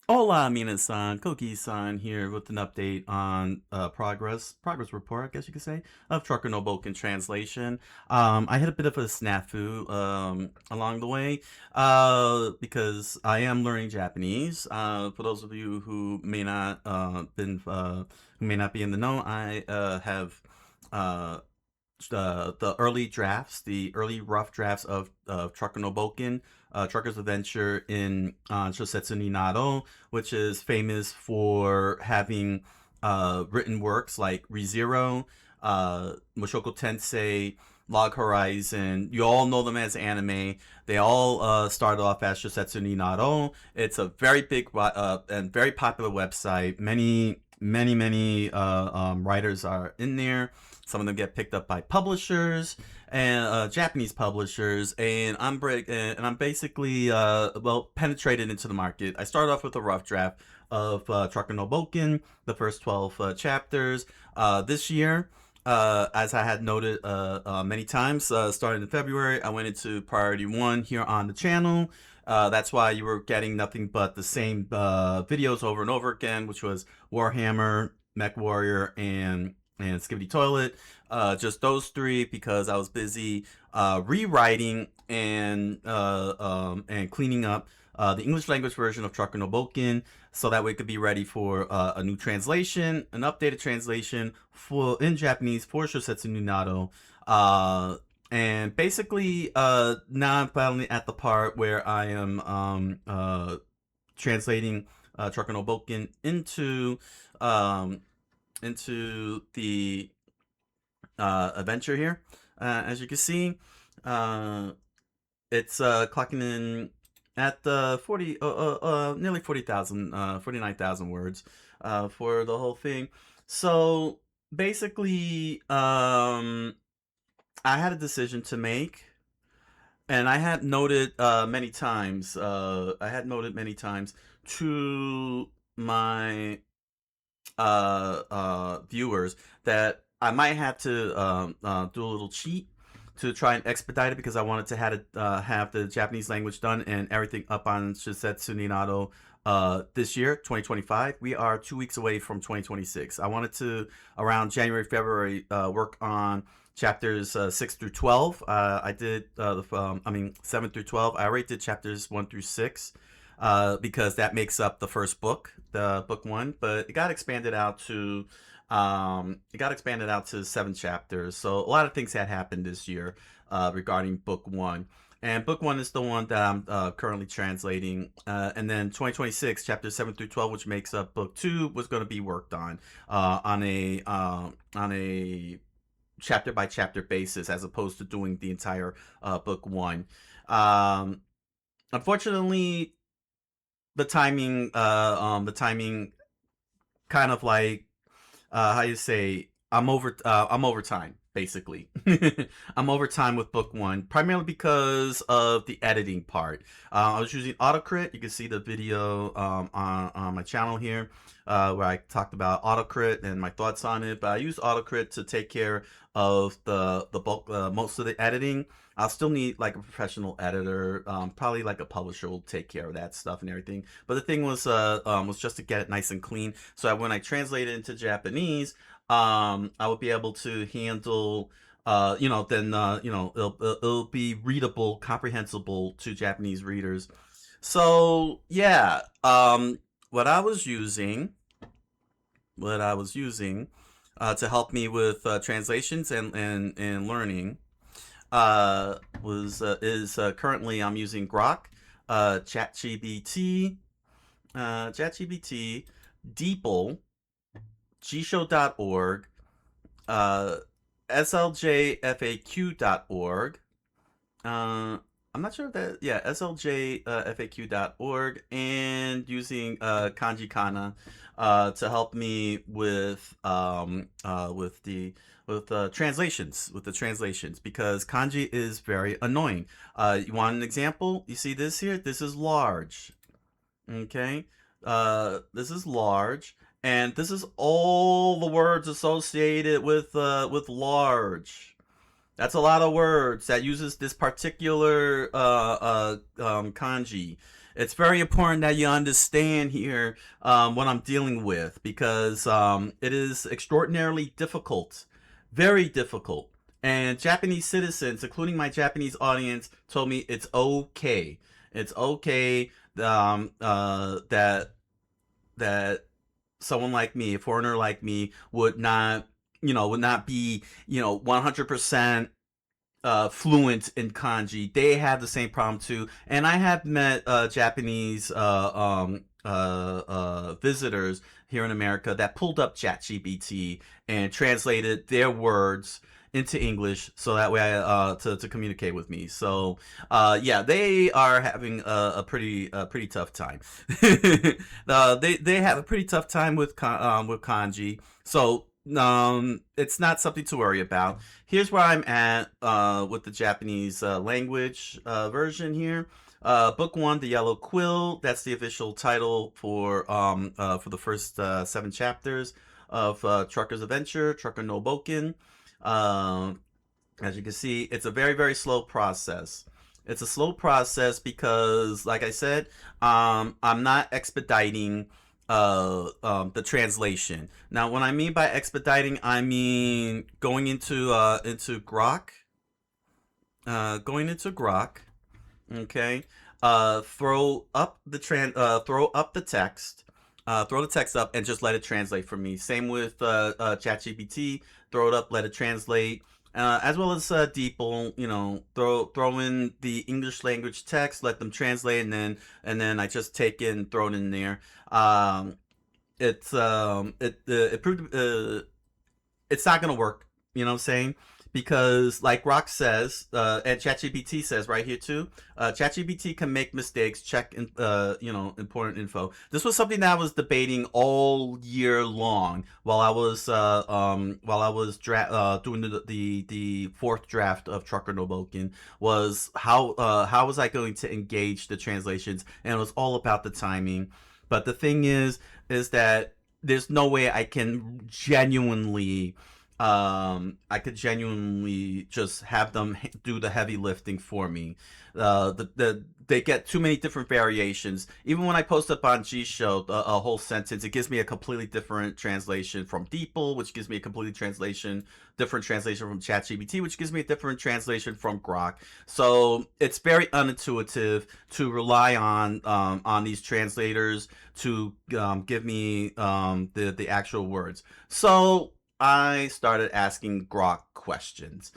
Hola, Mina-san. Coqui-san here with an update on progress report, I guess you could say, of Trucker no Bouken translation. I had a bit of a snafu along the way because I am learning Japanese. For those of you who may not be in the know, I have uh, the early drafts, the early rough drafts of Trucker no Boken, Trucker's Adventure in SYOSETSU ni Naro, which is famous for having written works like ReZero, Mushoku Tensei, Log Horizon. You all know them as anime. They all started off as SYOSETSU ni Naro. It's a very big and very popular website. Many writers are in there. Some of them get picked up by publishers and Japanese publishers, and I'm basically penetrated into the market. I started off with a rough draft of Trucker no Boken, the first 12 chapters. This year, as I had noted many times, starting in February, I went into Priority 1 here on the channel. That's why you were getting nothing but the same videos over and over again, which was Warhammer, Mech Warrior, and Skibidi Toilet. Just those three because I was busy rewriting and cleaning up the English language version of Trucker no Boken, so that way it could be ready for a new translation, an updated translation for in Japanese for Shosetsu ni Nado. And basically, now I'm finally at the part where I am translating Trucker no Boken into the adventure here. As you can see, uh, it's clocking in at the nearly 40,000, 49,000 words for the whole thing. So basically, I had a decision to make, and I had noted many times. I had noted many times to my viewers that I might have to do a little cheat to try and expedite it because I wanted to have the Japanese language done and everything up on Shisetsu Ninado this year, 2025. We are 2 weeks away from 2026. I wanted to, around January, February, work on chapters 6 through 12. I did, 7 through 12. I already did chapters 1 through 6 because that makes up the first book, the book one. But it got expanded out to 7 chapters. So a lot of things had happened this year regarding book one. And book one is the one that I'm currently translating. And then 2026, chapters 7 through 12, which makes up book two, was going to be worked on a chapter by chapter basis, as opposed to doing the entire book one. Unfortunately, the timing kind of like how you say, I'm over time basically. I'm over time with book one, primarily because of the editing part. I was using autocrit. You can see the video on my channel here where I talked about autocrit and my thoughts on it, but I used autocrit to take care of the bulk, most of the editing. I'll still need like a professional editor. Probably like a publisher will take care of that stuff and everything. But the thing was just to get it nice and clean, so that when I translate it into Japanese, I would be able to handle, it'll be readable, comprehensible to Japanese readers. So yeah, what I was using, to help me with translations and learning was is currently I'm using Grok, ChatGPT, DeepL, gshow.org, uh, sljfaq.org. I'm not sure if that, yeah, sljfaq.org, and using kanji kana to help me with the translations, because kanji is very annoying. You want an example? You see this here? This is large. Okay, this is large, and this is all the words associated with large. That's a lot of words that uses this particular kanji, It's very important that you understand here what I'm dealing with because it is extraordinarily difficult, very difficult. And Japanese citizens, including my Japanese audience, told me it's okay. It's okay that someone like me, a foreigner like me, would not, would not be, 100% fluent in kanji. They have the same problem too, and I have met Japanese visitors here in America that pulled up ChatGPT and translated their words into English so that way to communicate with me. So yeah, they are having a pretty tough time. They have a pretty tough time with kanji. So it's not something to worry about. Here's where I'm at with the Japanese language version here. Book one, The Yellow Quill. That's the official title for the first 7 chapters of Trucker's Adventure, Trucker no Bouken. As you can see, it's a very slow process. It's a slow process because, like I said, I'm not expediting the translation. Now, what I mean by expediting, I mean going into Grok, okay. Throw up the text, throw the text up, and just let it translate for me. Same with ChatGPT. Throw it up, let it translate. As well as DeepL, throw in the English language text, let them translate, and then I just take it and throw it in there. It proved it's not gonna work. You know what I'm saying? Because like Rock says, and ChatGPT says right here too, ChatGPT can make mistakes, check important info. This was something that I was debating all year long while I was doing the fourth draft of Trucker no Boken, was how was I going to engage the translations, and it was all about the timing. But the thing is that there's no way I can genuinely just have them do the heavy lifting for me. They get too many different variations. Even when I post up on G Show a whole sentence, it gives me a completely different translation from DeepL, which gives me a completely different translation from ChatGPT, which gives me a different translation from Grok. So it's very unintuitive to rely on these translators to give me the actual words. So I started asking Grok questions.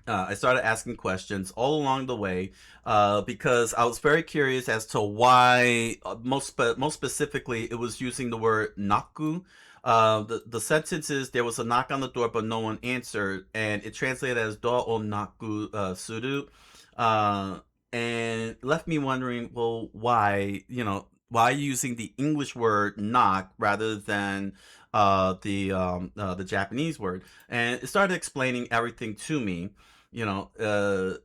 I started asking questions all along the way because I was very curious as to why, most specifically, it was using the word naku. The sentence is, there was a knock on the door, but no one answered, and it translated as do o naku suru, and left me wondering, well, why using the English word knock rather than the Japanese word? And it started explaining everything to me. Like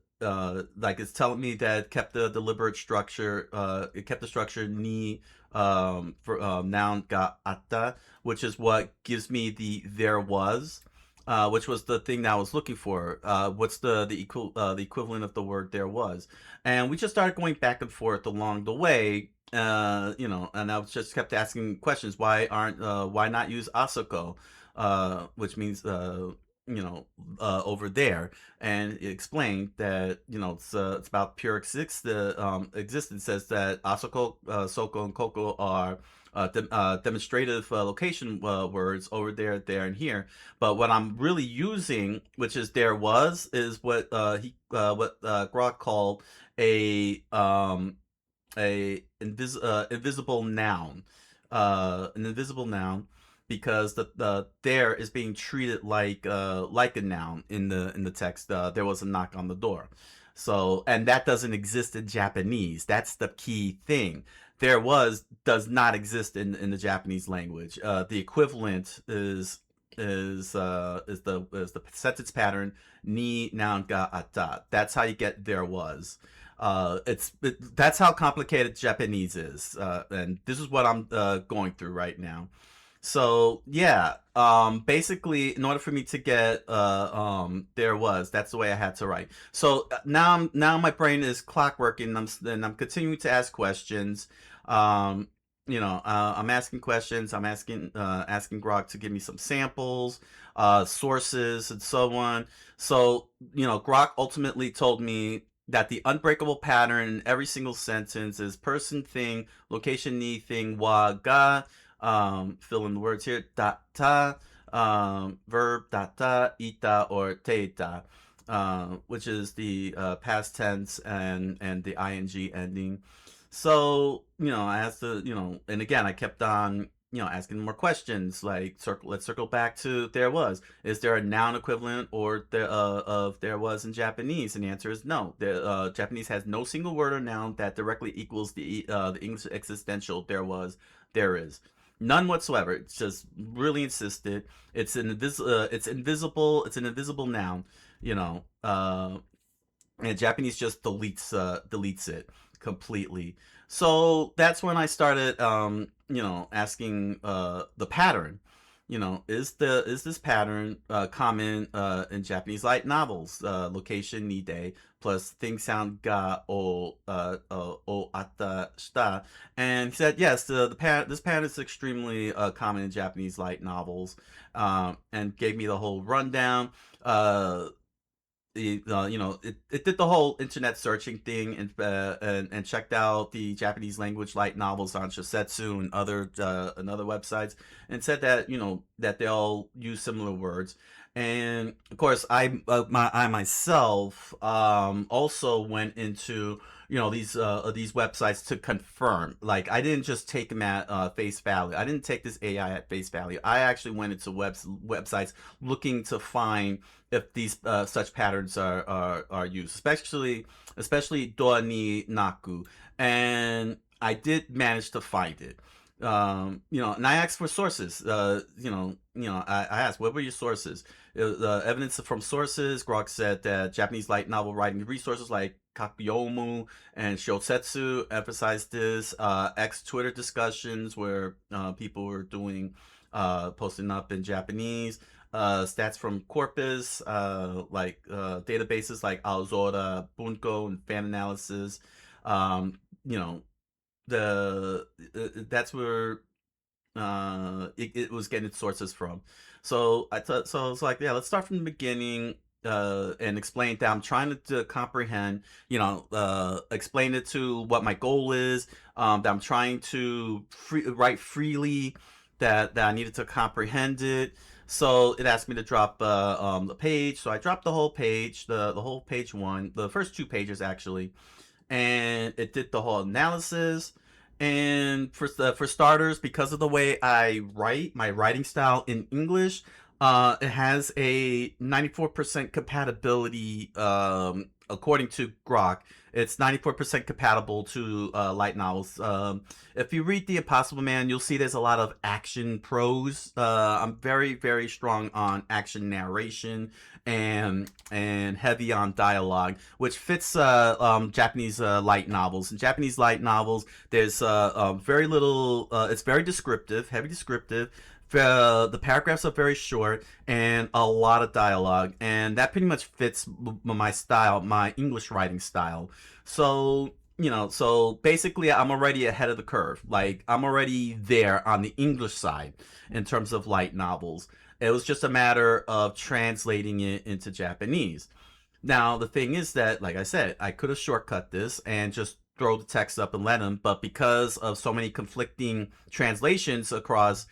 it's telling me that it kept the deliberate structure. It kept the structure ni for noun ga atta, which is what gives me the there was. Which was the thing that I was looking for. What's the equivalent of the word there was? And we just started going back and forth along the way. And I was just kept asking questions. Why not use asako, which means over there? And it explained that it's about pure existence. Says that asako, soko, and koko are demonstrative location words over there, and here. But what I'm really using, which is there was, is what Grok called a invisible noun, an invisible noun, because the there is being treated like a noun in the text. There was a knock on the door, so, and that doesn't exist in Japanese. That's the key thing. There was does not exist in the Japanese language. The equivalent is the sentence pattern ni noun ga atta. That's how you get there was. That's how complicated Japanese is, and this is what I'm going through right now. So yeah, basically, in order for me to get there was that's the way I had to write. So now my brain is clockworking. And I'm continuing to ask questions. Um, I'm asking questions. I'm asking Grok to give me some samples, sources, and so on. So Grok ultimately told me that the unbreakable pattern in every single sentence is person, thing, location, need, thing, wa, ga, fill in the words here, da ta, verb da ta, ita, or teita, which is the past tense and the ing ending. So I asked and again I kept on asking more questions, like let's circle back to there was. Is there a noun equivalent or there of there was in Japanese? And the answer is no. The Japanese has no single word or noun that directly equals the English existential there was, there is. None whatsoever. It's just really insisted. It's invisible. It's an invisible noun. You know. And Japanese just deletes it completely. So that's when I started, asking the pattern. Is this pattern common in Japanese light novels? Location ni de plus thing sound ga o atta shita, and he said yes. This pattern is extremely common in Japanese light novels, and gave me the whole rundown. It did the whole internet searching thing, and checked out the Japanese language light novels on SYOSETSU and other websites, and said that that they all use similar words. And of course, I myself also went into these websites to confirm. Like, I didn't just take them at face value. I didn't take this AI at face value. I actually went into websites looking to find if these such patterns are used, especially doa ni naku, and I did manage to find it. And I asked for sources. I asked, what were your sources? Evidence from sources. Grok said that Japanese light novel writing resources like Kakyomu and SYOSETSU emphasized this. X Twitter discussions where people were doing posting up in Japanese. Stats from corpus, like databases like Alzora, Bunko, and fan analysis. You know, that's where it was getting its sources from. So I was like, yeah, let's start from the beginning. And explain that I'm trying to comprehend, explain it to what my goal is, that I'm trying to write freely, that I needed to comprehend it. So it asked me to drop the page. So I dropped the whole page, the whole page one, the first two pages actually, and it did the whole analysis. And for starters, because of the way I write, my writing style in English, it has a 94% compatibility. According to Grok, it's 94% compatible to light novels. If you read The Impossible Man, you'll see there's a lot of action prose. I'm very, very strong on action narration and heavy on dialogue, which fits Japanese light novels. In Japanese light novels, there's very little. It's very descriptive, heavy descriptive. The paragraphs are very short and a lot of dialogue, and that pretty much fits my style, my English writing style. So so basically I'm already ahead of the curve. Like, I'm already there on the English side in terms of light novels. It was just a matter of translating it into Japanese. Now, the thing is that, like I said, I could have shortcut this and just throw the text up and let them, but because of so many conflicting translations across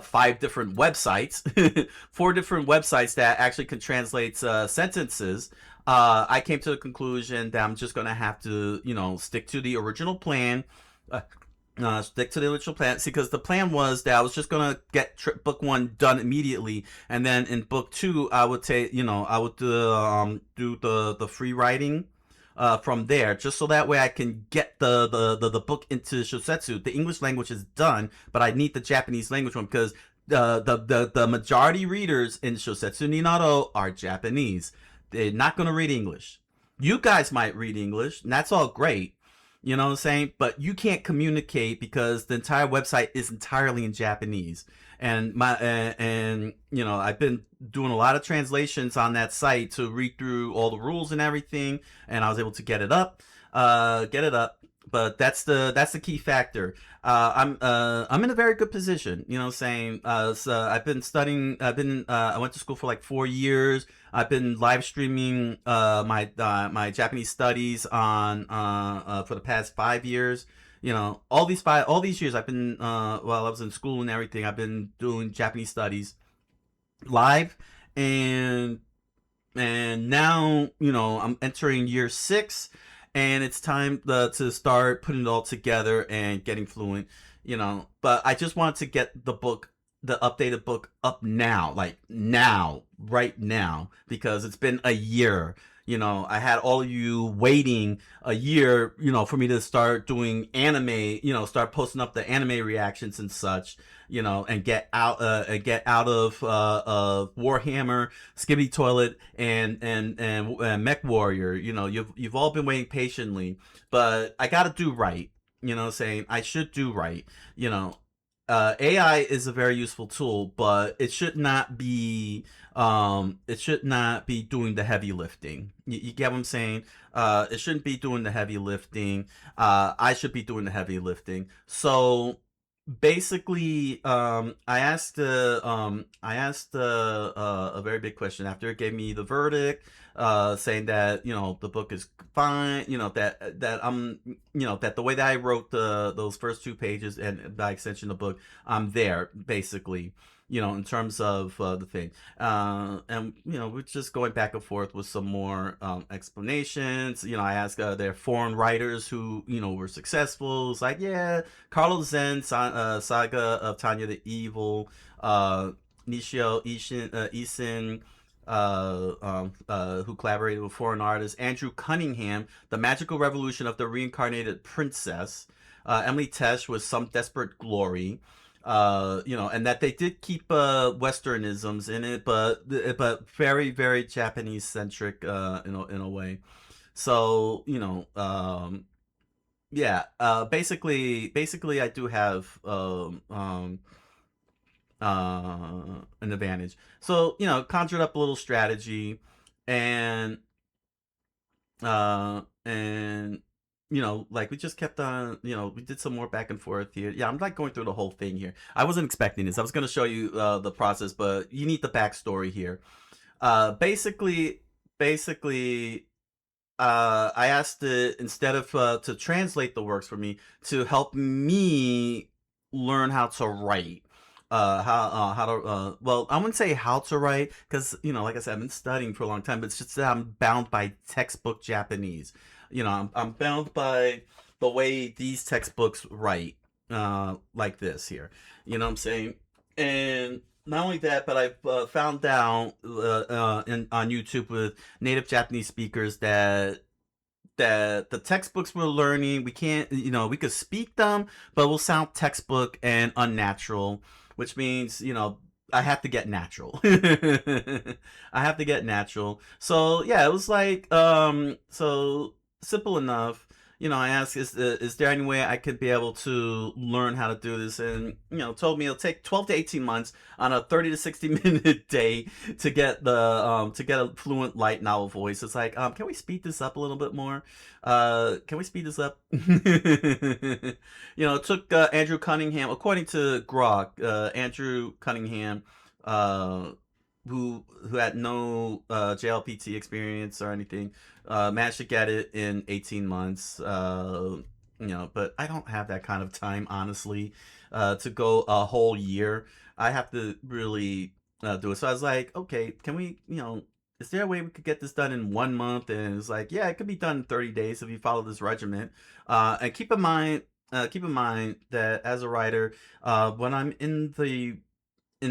five different websites, four different websites that actually can translate sentences, I came to the conclusion that I'm just going to have to, stick to the original plan. Stick to the original plan. See, because the plan was that I was just gonna get book one done immediately, and then in book two, I would take, I would do the free writing, from there, just so that way I can get the book into SYOSETSU. The English language is done, but I need the Japanese language one because the majority readers in SYOSETSU ni Naro are Japanese. They're not gonna read English. You guys might read English, and that's all great, You know what I'm saying? But you can't communicate because the entire website is entirely in Japanese. And you know, I've been doing a lot of translations on that site to read through all the rules and everything, and I was able to get it up, get it up. But that's the key factor. I'm in a very good position. You know, what I'm saying. So I've been studying. I went to school for like 4 years. I've been live streaming my Japanese studies on for the past 5 years. You know, all these years I've been while I was in school and everything, I've been doing Japanese studies live, and now, you know, I'm entering year 6, and it's time to start putting it all together and getting fluent. You know, but I just wanted to get the updated book up now, like now, right now, because it's been a year. You know, I had all of you waiting a year, you know, for me to start doing anime, you know, start posting up the anime reactions and such, you know, and get out of Warhammer, Skibby Toilet, and Mech Warrior. You know, you've all been waiting patiently, but I got to do right. You know, saying I should do right. You know, AI is a very useful tool, but it should not be doing the heavy lifting. You get what I'm saying? It shouldn't be doing the heavy lifting. I should be doing the heavy lifting. So basically, I asked a very big question after it gave me the verdict, saying that, you know, the book is fine, you know, that I'm, you know, that the way that I wrote those first 2 pages, and by extension the book, I'm there basically, you know, in terms of the thing. And, you know, we're just going back and forth with some more explanations. You know, I asked their foreign writers who, you know, were successful. It's like, yeah, Carlos Zen, Saga of Tanya the Evil, Nishio Isin, who collaborated with foreign artists, Andrew Cunningham, The Magical Revolution of the Reincarnated Princess, Emily Tesh with Some Desperate Glory. You know, and that they did keep Westernisms in it, but very, very Japanese centric in a way. So, you know, yeah, basically I do have an advantage. So, you know, conjured up a little strategy, and and you know, like, we just kept on, you know, we did some more back and forth here. Yeah, I'm like going through the whole thing here. I wasn't expecting this. I was going to show you the process, but you need the backstory here. Basically, I asked it, instead of to translate the works for me, to help me learn how to write. How to well, I wouldn't say how to write, because, you know, like I said, I've been studying for a long time, but it's just that I'm bound by textbook Japanese. You know, I'm bound by the way these textbooks write, like this here. You know what I'm saying? And not only that, but I've found out on YouTube with native Japanese speakers that the textbooks we're learning, we can't, you know, we could speak them, but we'll sound textbook and unnatural, which means, you know, I have to get natural. I have to get natural. So yeah, it was like, so simple enough. You know, I asked, is there any way I could be able to learn how to do this? And, you know, told me it'll take 12 to 18 months on a 30 to 60-minute day to get to get a fluent light novel voice. It's like, can we speed this up a little bit more? Can we speed this up? You know, it took Andrew Cunningham, according to Grok, Andrew Cunningham, who had no JLPT experience or anything, managed to get it in 18 months. You know, but I don't have that kind of time, honestly, to go a whole year. I have to really do it. So I was like, okay, can we, you know, is there a way we could get this done in 1 month? And it's like, yeah, it could be done in 30 days if you follow this regimen. And keep in mind that as a writer, when I'm in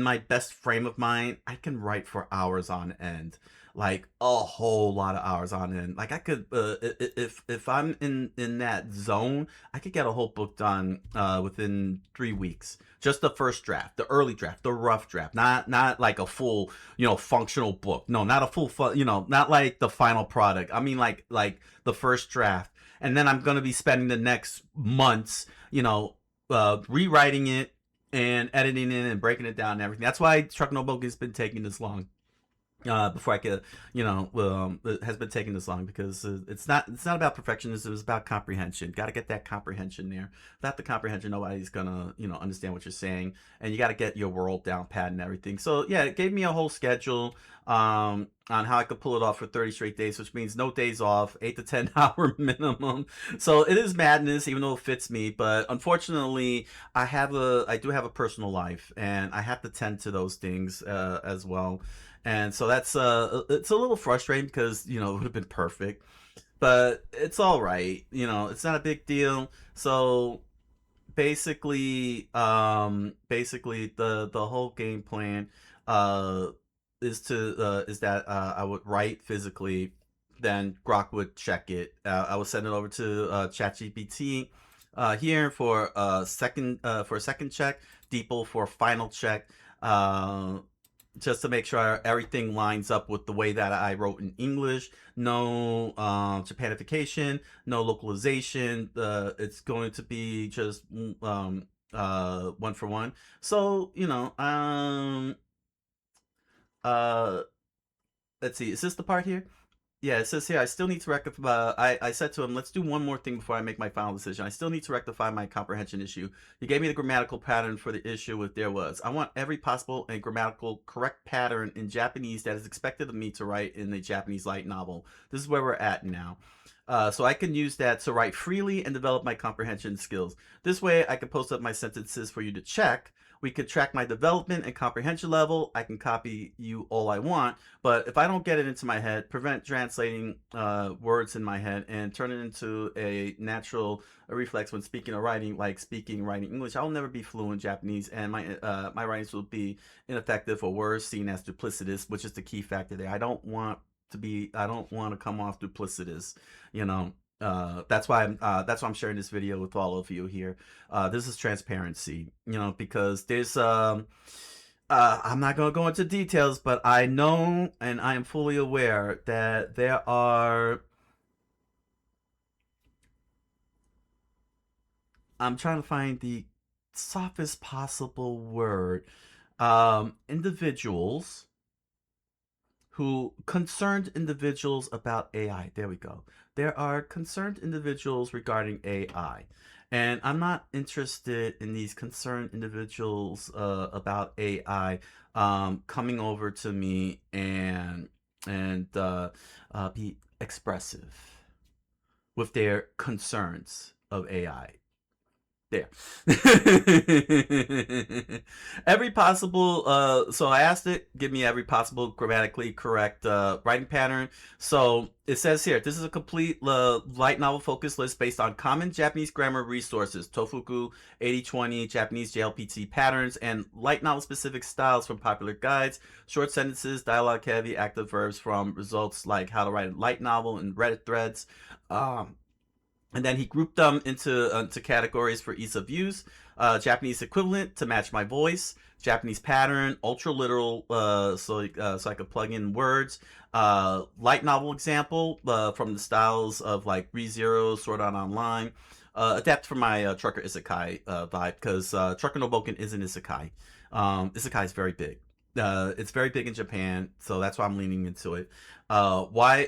my best frame of mind, I can write for hours on end, like a whole lot of hours on end. Like, I could, if I'm in that zone, I could get a whole book done within 3 weeks. Just the first draft, the early draft, the rough draft, not like a full, you know, functional book. No, not a full, you know, not like the final product. I mean, like the first draft. and then I'm gonna be spending the next months, rewriting it and editing it and breaking it down and everything. That's why Truck No Book has been taking this long. Before I could, it has been taking this long because it's not about perfectionism. It's about comprehension. Got to get that comprehension there. Without the comprehension, nobody's gonna understand what you're saying, and you got to get your world down pat and everything. So yeah, it gave me a whole schedule on how I could pull it off for 30 straight days, which means no days off, 8 to 10 hour minimum. So it is madness, even though it fits me. But unfortunately, I do have a personal life, and I have to tend to those things as well. And so that's it's a little frustrating because it would have been perfect, but it's all right. It's not a big deal. So basically the whole game plan uh is that I would write physically, then Grok would check it. I would send it over to ChatGPT here for a second check, DeepL for a final check. Just to make sure everything lines up with the way that I wrote in English. No Japanification, no localization. It's going to be just one for one. So uh, let's see. Is this the part here? Yeah, it says here, I still need to rectify. I said to him, let's do one more thing before I make my final decision. I still need to rectify my comprehension issue. You gave me the grammatical pattern for the issue with there was. I want every possible and grammatical correct pattern in Japanese that is expected of me to write in a Japanese light novel. This is where we're at now. So I can use that to write freely and develop my comprehension skills. This way, I can post up my sentences for you to check. We could track my development and comprehension level. I can copy you all I want, but if I don't get it into my head, prevent translating words in my head and turn it into a natural reflex when speaking or writing, like speaking, writing English, I will never be fluent in Japanese, and my writings will be ineffective or worse, seen as duplicitous, which is the key factor there. I don't want to come off duplicitous, you know. That's why I'm sharing this video with all of you here. This is transparency, because there's I'm not gonna go into details, but I know and I am fully aware that there are. I'm trying to find the softest possible word. Individuals concerned individuals about AI. There we go. There are concerned individuals regarding AI. And I'm not interested in these concerned individuals about AI coming over to me and be expressive with their concerns of AI. There. Every possible so I asked it, give me every possible grammatically correct writing pattern. So it says here, this is a complete light novel focus list based on common Japanese grammar resources, Tofuku, 8020, Japanese JLPT patterns, and light novel specific styles from popular guides, short sentences, dialogue heavy, active verbs from results like how to write a light novel and Reddit threads. And then he grouped them into categories for ease of use. Japanese equivalent to match my voice. Japanese pattern, ultra literal, so I could plug in words. Light novel example from the styles of like ReZero, Sword Art Online. Adapt for my trucker isekai vibe, because Trucker no Bouken is an isekai. Isekai is very big. It's very big in Japan, so that's why I'm leaning into it. Why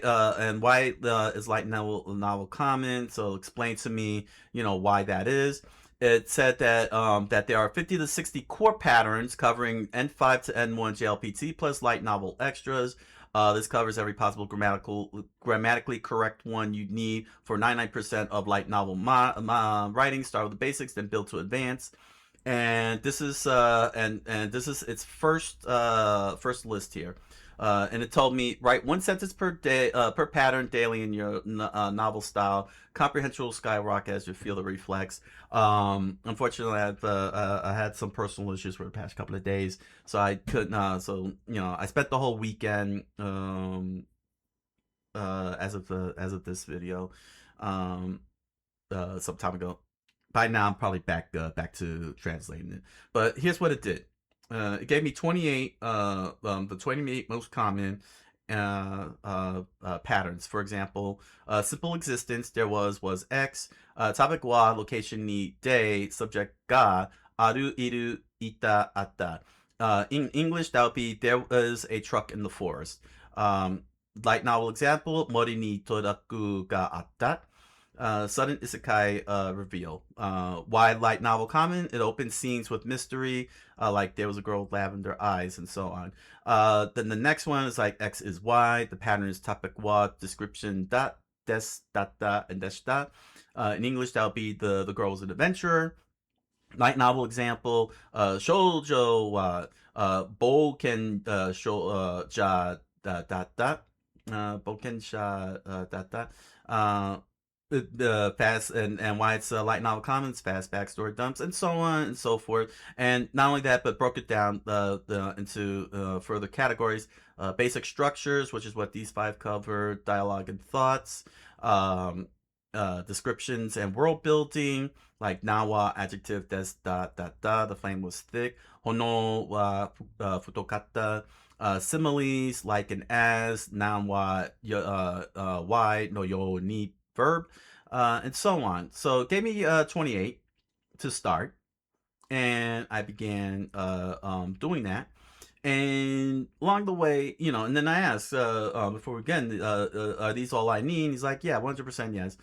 is light novel common? So explain to me, why that is. It said that that there are 50 to 60 core patterns covering N5 to N1 JLPT plus light novel extras. This covers every possible grammatically correct one you need for 99% of light novel writing. Start with the basics, then build to advance. And this is this is its first list here, and it told me write one sentence per day per pattern daily in your novel style. Comprehension will skyrocket as you feel the reflex. Unfortunately, I had some personal issues for the past couple of days, so I couldn't. I spent the whole weekend as of this video some time ago. By now, I'm probably back to translating it. But here's what it did. It gave me 28, the 28 most common, patterns. For example, simple existence, there was X, topic wa, location ni de, subject ga, aru, iru, ita, atta. In English, that would be there was a truck in the forest. Light novel example, mori ni toraku ga atta. Sudden isekai reveal. Why light novel common? It opens scenes with mystery, like there was a girl with lavender eyes and so on. Then the next one is like X is Y. The pattern is topic wa, description dot, des, dot, dot, and dash dot. In English, that would be the girl was an adventurer. Light novel example, shoujo wa, bouken ja dot dot, bouken sha dot dot. The fast and why it's light novel comments, fast backstory dumps, and so on and so forth. And not only that, but broke it down into further categories: basic structures, which is what these 5 cover, dialogue and thoughts, descriptions and world building, like nawa adjective des da da da, the flame was thick, hono wa futokata, similes like and as, noun wa why no yo ni verb, and so on. So it gave me 28 to start, and I began doing that. And along the way, and then I asked before we begin, are these all I need? And he's like, yeah, 100% yes.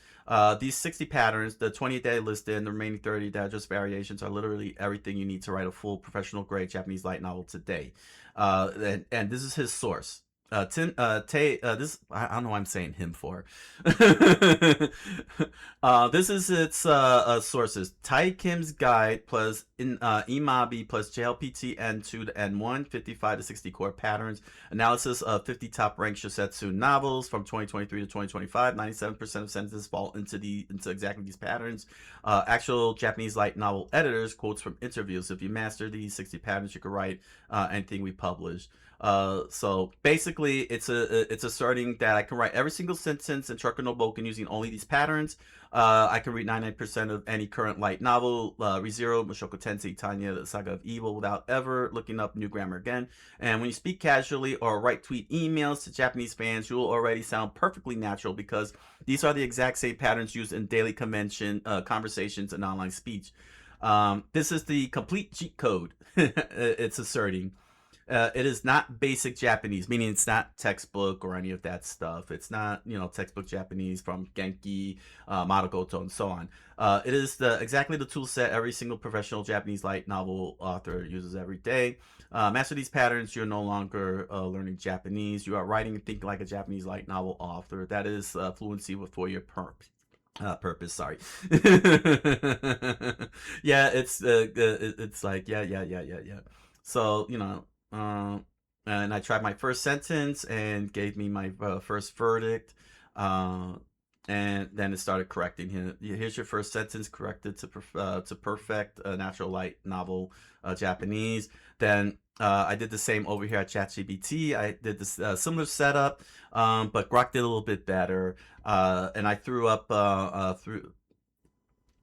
These 60 patterns, the 20 day listed, and the remaining 30 that are just variations, are literally everything you need to write a full professional grade Japanese light novel today. And this is his source. This I don't know why I'm saying him for. This is its sources: Tai Kim's guide plus Imabi plus JLPT N2 to N1, 55 to 60 core patterns, analysis of 50 top ranked SYOSETSU novels from 2023 to 2025. 97% of sentences fall into exactly these patterns. Actual Japanese light novel editors, quotes from interviews: if you master these 60 patterns, you can write anything we publish. So basically, it's asserting that I can write every single sentence in Trucker no Bouken using only these patterns. I can read 99% of any current light novel, ReZero, Mushoku Tensei, Tanya, the Saga of Evil, without ever looking up new grammar again. And when you speak casually or write tweet emails to Japanese fans, you will already sound perfectly natural, because these are the exact same patterns used in daily conversations and online speech. This is the complete cheat code. It's asserting. It is not basic Japanese, meaning it's not textbook or any of that stuff. It's not, textbook Japanese from Genki, Madogoto, and so on. It is exactly the tool set every single professional Japanese light novel author uses every day. Master these patterns, you're no longer learning Japanese. You are writing and thinking like a Japanese light novel author. That is fluency with 4-year purpose. Sorry. Yeah, it's like yeah. So and I tried my first sentence and gave me my first verdict, and then it started correcting him. Here's your first sentence corrected to perfect natural light novel Japanese. Then I did the same over here at ChatGPT. I did this similar setup, but Grok did a little bit better, and I threw up through.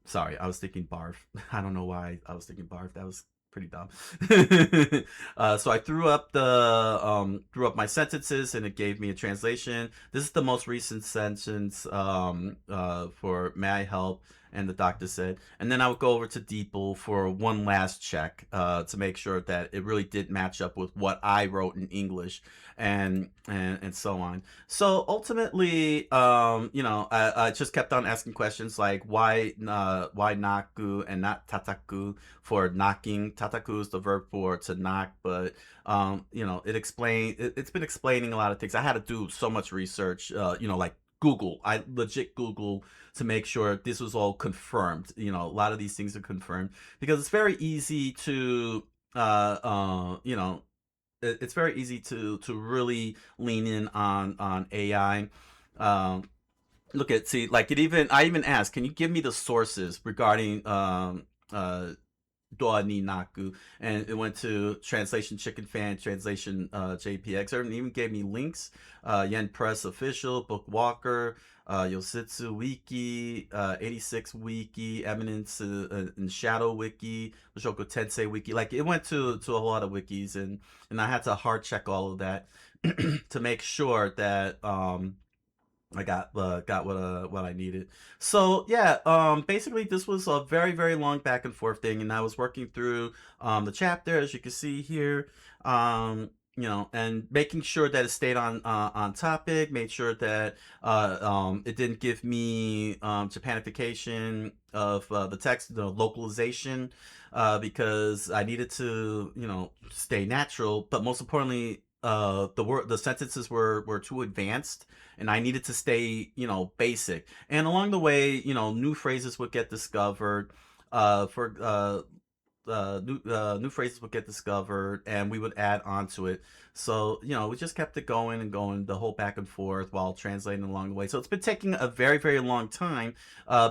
Sorry, I was thinking barf. I don't know why I was thinking barf. That was pretty dumb. So I threw up my sentences, and it gave me a translation. This is the most recent sentence for "May I help?" and the doctor said. And then I would go over to DeepL for one last check to make sure that it really did match up with what I wrote in English, and so on. So ultimately, I just kept on asking questions like why naku and not tataku for knocking. Tataku is the verb for to knock, but it's been explaining a lot of things. I had to do so much research, like Google. I legit Google to make sure this was all confirmed. A lot of these things are confirmed, because it's very easy to it's very easy to really lean in on AI. See, like I even asked, can you give me the sources regarding Doa ni naku, and it went to translation Chicken Fan, translation JPX. It even gave me links, Yen Press Official, Book Walker, SYOSETSU Wiki, 86 Wiki, Eminence and Shadow Wiki, Shoko Tensei Wiki. Like, it went to a whole lot of wikis, and I had to hard check all of that to make sure that I got what I needed. So yeah, basically this was a very long back and forth thing, and I was working through the chapter, as you can see here, you know, and making sure that it stayed on topic, made sure that it didn't give me Japanification of the text, the localization, because I needed to, you know, stay natural, but most importantly, the sentences were too advanced, and I needed to stay, you know, basic. And along the way, you know, new phrases would get discovered. For New phrases would get discovered, and we would add on to it. So, you know, we just kept it going and going, the whole back and forth while translating along the way. So it's been taking a very long time,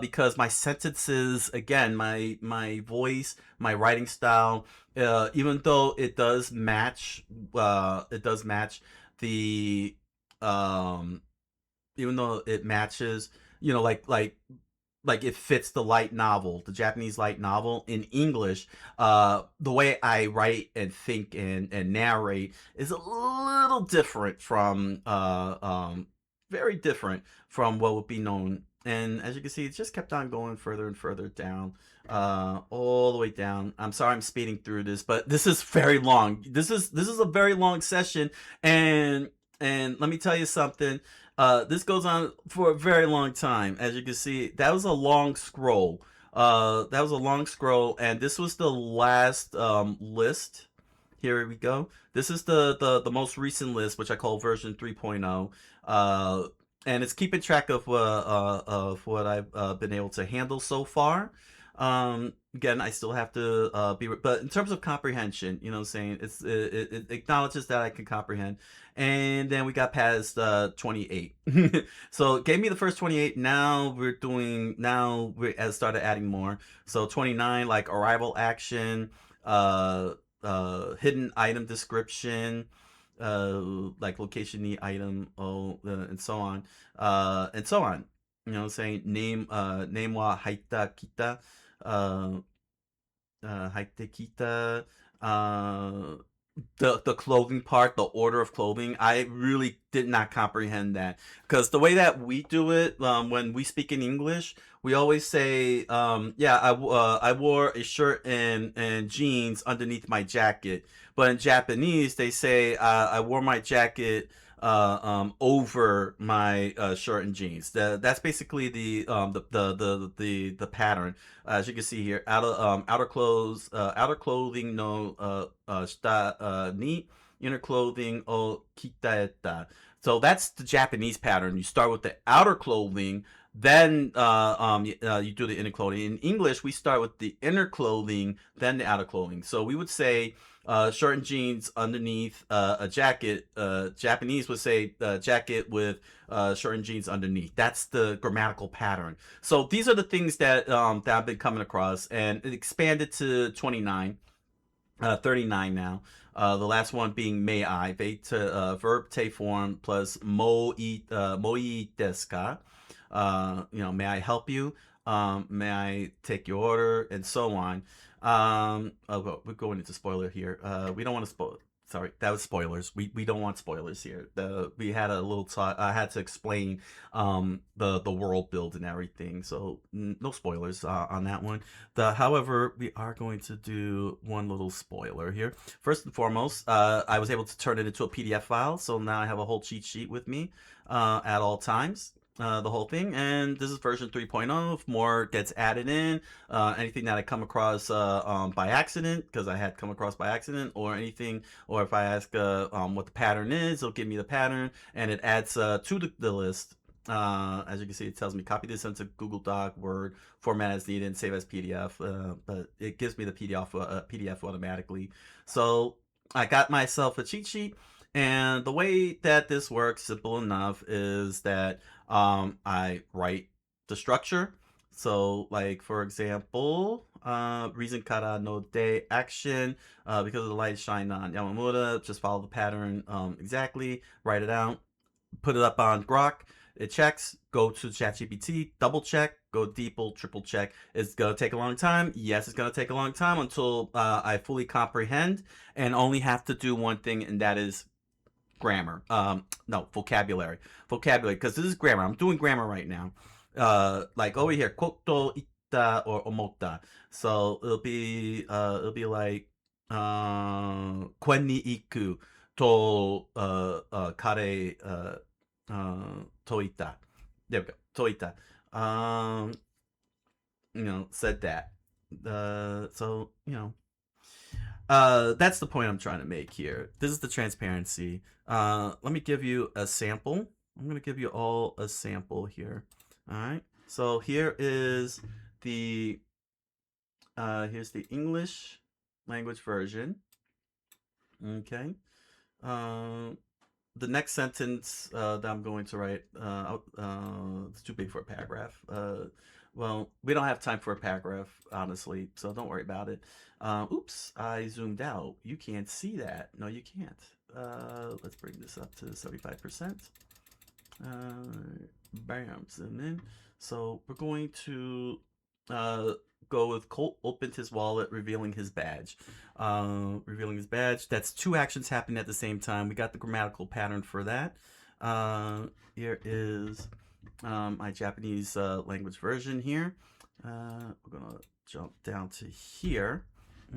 because my sentences, again, my voice, my writing style, even though it does match the um even though it matches, you know, like it fits the light novel, the Japanese light novel in English. The way I write and think and narrate is a little different from very different from what would be known. And as you can see, it just kept on going further and further down, all the way down. I'm sorry I'm speeding through this, but this is very long. This is a very long session, and let me tell you something. This goes on for a very long time. As you can see, that was a long scroll. That was a long scroll, and this was the last list. Here we go. This is the most recent list, which I call version 3.0. And it's keeping track of what I've been able to handle so far. Again, I still have to but in terms of comprehension, you know what I'm saying, it acknowledges that I can comprehend. And then we got past 28. So it gave me the first 28. Now we started adding more. So 29, like arrival action, hidden item description, like location need item, and so on, and so on. You know what I'm saying? Name wa haita kita, uh, haite kita, the clothing part, the order of clothing. I really did not comprehend that, because the way that we do it, when we speak in English, we always say, yeah, I wore a shirt and jeans underneath my jacket. But in Japanese, they say, I wore my jacket over my shirt and jeans. That's basically the pattern. As you can see here, outer clothing no shita ni, inner clothing o kitaeta. So that's the Japanese pattern. You start with the outer clothing, then you do the inner clothing. In English, we start with the inner clothing, then the outer clothing. So we would say shirt and jeans underneath a jacket. Japanese would say jacket with shirt and jeans underneath. That's the grammatical pattern. So these are the things that that I've been coming across, and it expanded to 29. 39 now. The last one being may I, verb te form plus moi desu ka. You know, may I help you? May I take your order, and so on. We're going into spoiler here. We don't want to spoil. Sorry, that was spoilers. We don't want spoilers here. We had a little talk. I had to explain the world build and everything. So no spoilers on that one. However, we are going to do one little spoiler here. First and foremost, I was able to turn it into a PDF file, so now I have a whole cheat sheet with me at all times. The whole thing, and this is version 3.0. If more gets added in, anything that I come across by accident, because I had come across by accident, or anything, or if I ask what the pattern is, it'll give me the pattern, and it adds to the list. As you can see, it tells me copy this into Google Doc, Word, format as needed, and save as PDF. But it gives me the PDF automatically. So I got myself a cheat sheet, and the way that this works, simple enough, is that I write the structure. So, like, for example, Reason kara no de action. Because of the light shine on Yamamura, just follow the pattern exactly, write it out, put it up on Grok. It checks, go to ChatGPT, double check, go deeple, triple check. It's gonna take a long time. Yes, it's gonna take a long time until I fully comprehend and only have to do one thing, and that is grammar. No, vocabulary. Vocabulary, because this is grammar. I'm doing grammar right now. Like over here, koto itta or omota. So it'll be like kwen ni iku to kare to itta. There we go. To itta. Said that. So that's the point I'm trying to make here. This is the transparency. Let me give you a sample. I'm gonna give you all a sample here. All right. So here is the here's the English language version. Okay. The next sentence that I'm going to write, it's too big for a paragraph. Well, we don't have time for a paragraph, honestly, so don't worry about it. Oops, I zoomed out. You can't see that. No, you can't. Let's bring this up to 75%. Bam, zoom in. So we're going to go with Colt opened his wallet, revealing his badge. Revealing his badge. That's two actions happening at the same time. We got the grammatical pattern for that. Here is my Japanese language version here. We're gonna jump down to here.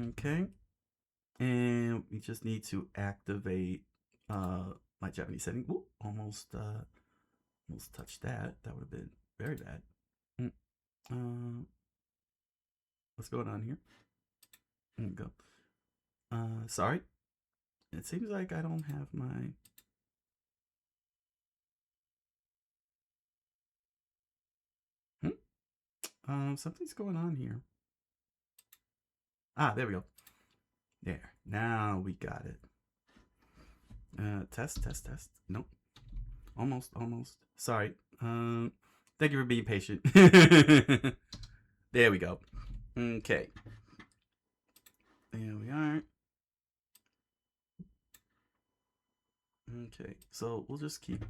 Okay. And we just need to activate my Japanese setting. Ooh, almost touched that. That would have been very bad. What's going on here? There we go. Sorry. It seems like I don't have my... Something's going on here. Ah, there we go. There. Now we got it. Test. Nope. Almost. Sorry. Thank you for being patient. There we go. Okay. There we are. Okay. So we'll just keep.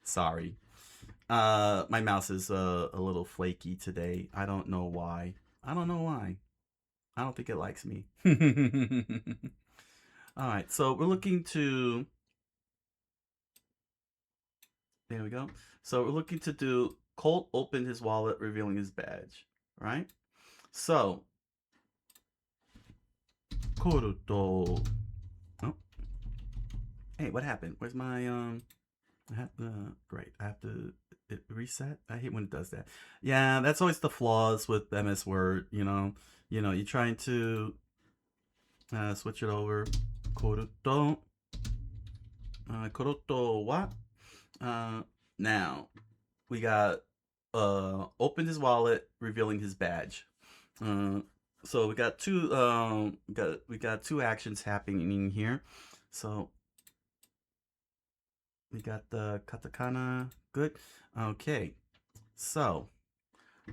Sorry. My mouse is a little flaky today. I don't know why. I don't think it likes me. All right. So we're looking to... There we go. So we're looking to do Colt opened his wallet, revealing his badge. Right? So... Koruto... Oh. Hey, what happened? Where's my... great. I have to reset. I hate when it does that. Yeah, that's always the flaws with MS Word. You're trying to switch it over. Koruto. Koruto wa. Now we got opened his wallet, revealing his badge. So we got two we got two actions happening here. So we got the katakana. Good. Okay. So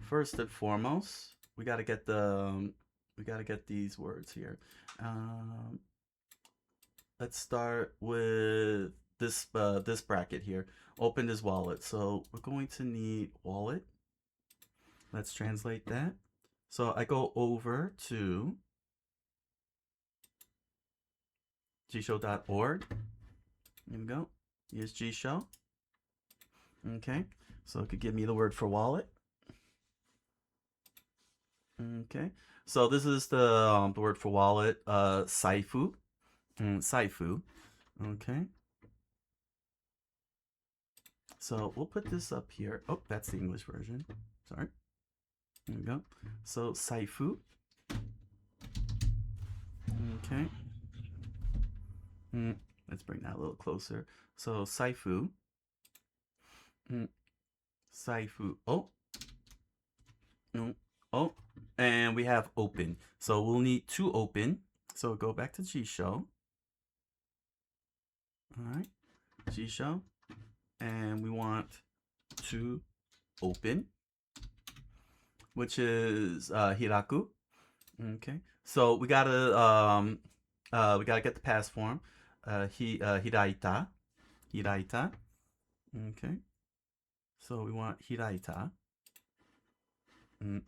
first and foremost, we gotta get these words here. Let's start with this bracket here. Opened his wallet. So we're going to need wallet. Let's translate that. So I go over to gshow.org. There we go. Here's gshow. Okay. So it could give me the word for wallet. Okay. So this is the word for wallet. Saifu. Saifu. Okay. So we'll put this up here. Oh, that's the English version. Sorry. There we go. So Saifu. Okay. Let's bring that a little closer. So Saifu. Saifu. Oh. Oh. And we have open. So we'll need to open. So go back to Gshow. Alright. Gshow. And we want to open. which is hiraku. Okay, so we gotta get the past form. Hiraita, hiraita. Okay, so we want hiraita.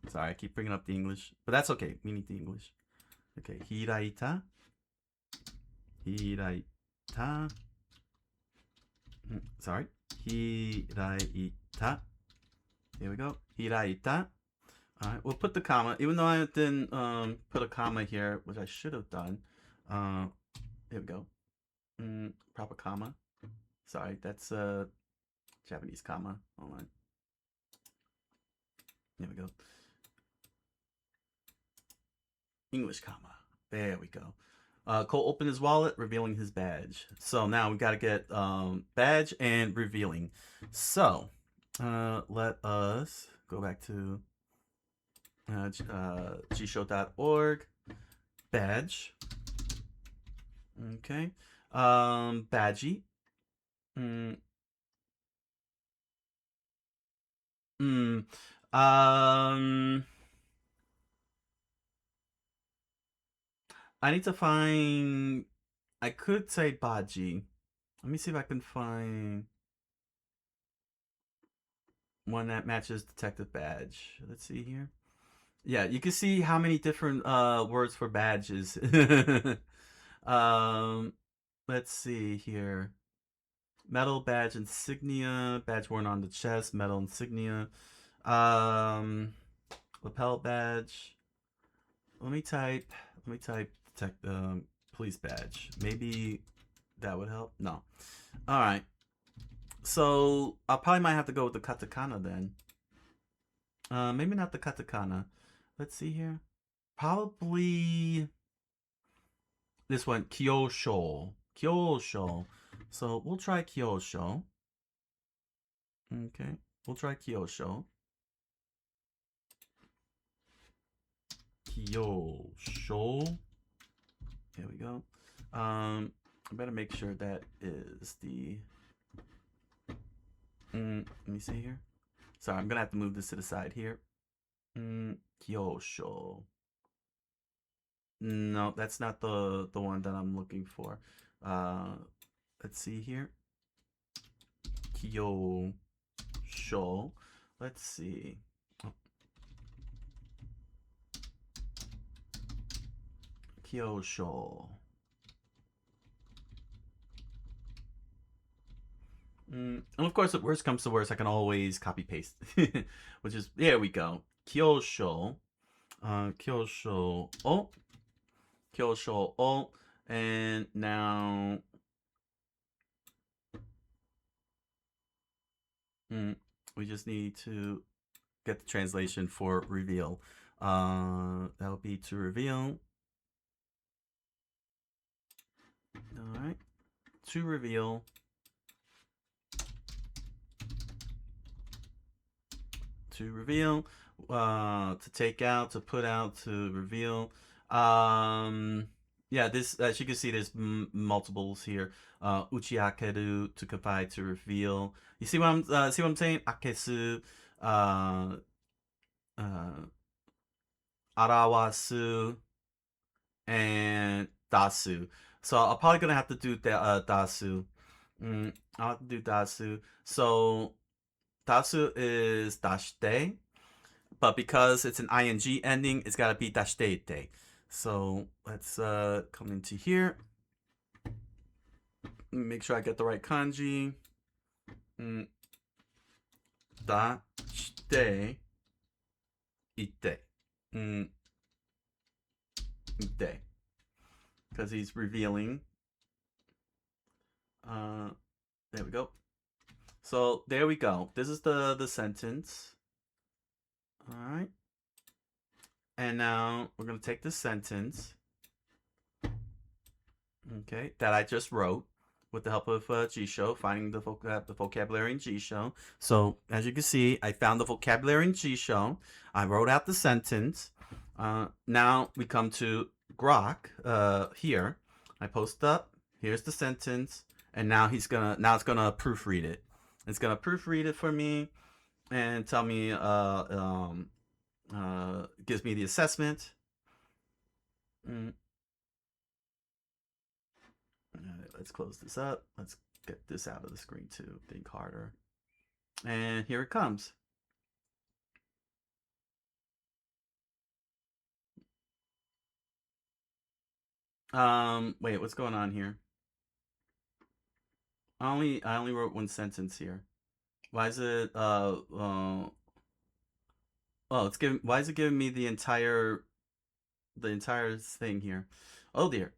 Sorry, I keep bringing up the English, but that's okay. We need the English. Okay, hiraita, hiraita. Sorry, hiraita. Here we go. Hiraita. All right, we'll put the comma, even though I didn't put a comma here, which I should have done. Here we go. Proper comma. Sorry, that's Japanese comma. Hold on. There we go. English comma. There we go. Cole opened his wallet, revealing his badge. So now we got to get badge and revealing. So let us go back to gshow.org. Badge. Okay. Badgie. I need to find. I could say Baji. Let me see if I can find one that matches Detective Badge. Let's see here. Yeah, you can see how many different words for badges. Let's see here. Metal badge insignia, badge worn on the chest, metal insignia. Lapel badge. Let me type police badge. Maybe that would help. No. All right. So I probably might have to go with the katakana then. Maybe not the katakana. Let's see here. Probably this one, Kyosho. Kyosho. So we'll try Kyosho. Okay. We'll try Kyosho. Kyosho. Here we go. I better make sure that is the. Let me see here. Sorry, I'm gonna have to move this to the side here. Kyosho. No, that's not the one that I'm looking for. Let's see here. Kyosho. Let's see. Kyosho. And of course, if worst comes to worst, I can always copy paste, which is, there we go. Kyosho. Kyosho. Oh. Kyosho. Oh. And now. We just need to get the translation for reveal. That'll be to reveal. All right. To reveal. To reveal. To take out, to put out, to reveal. Yeah, this, as you can see, there's multiples here. Uchiakeru, to confide, to reveal. You see what I'm saying? Akesu, arawasu, and dasu. So I'm probably gonna have to do dasu. I'll have to do dasu. So dasu is dashite, but because it's an ing ending, it's gotta be dashite. So let's come into here. Make sure I get the right kanji. Dashite ite. Ite. Because he's revealing. There we go. So there we go. This is the sentence. All right. And now we're going to take this sentence, okay, that I just wrote with the help of Jisho, finding the vocabulary in Jisho. So as you can see, I found the vocabulary in Jisho. I wrote out the sentence. Now we come to Grok here. I post up. Here's the sentence, and now it's gonna proofread it. It's gonna proofread it for me and tell me Gives me the assessment. Mm. Let's close this up. Let's get this out of the screen too. Think harder. And here it comes. Wait, what's going on here? I only wrote one sentence here. Why is it oh, it's giving why is it giving me the entire thing here? Oh dear.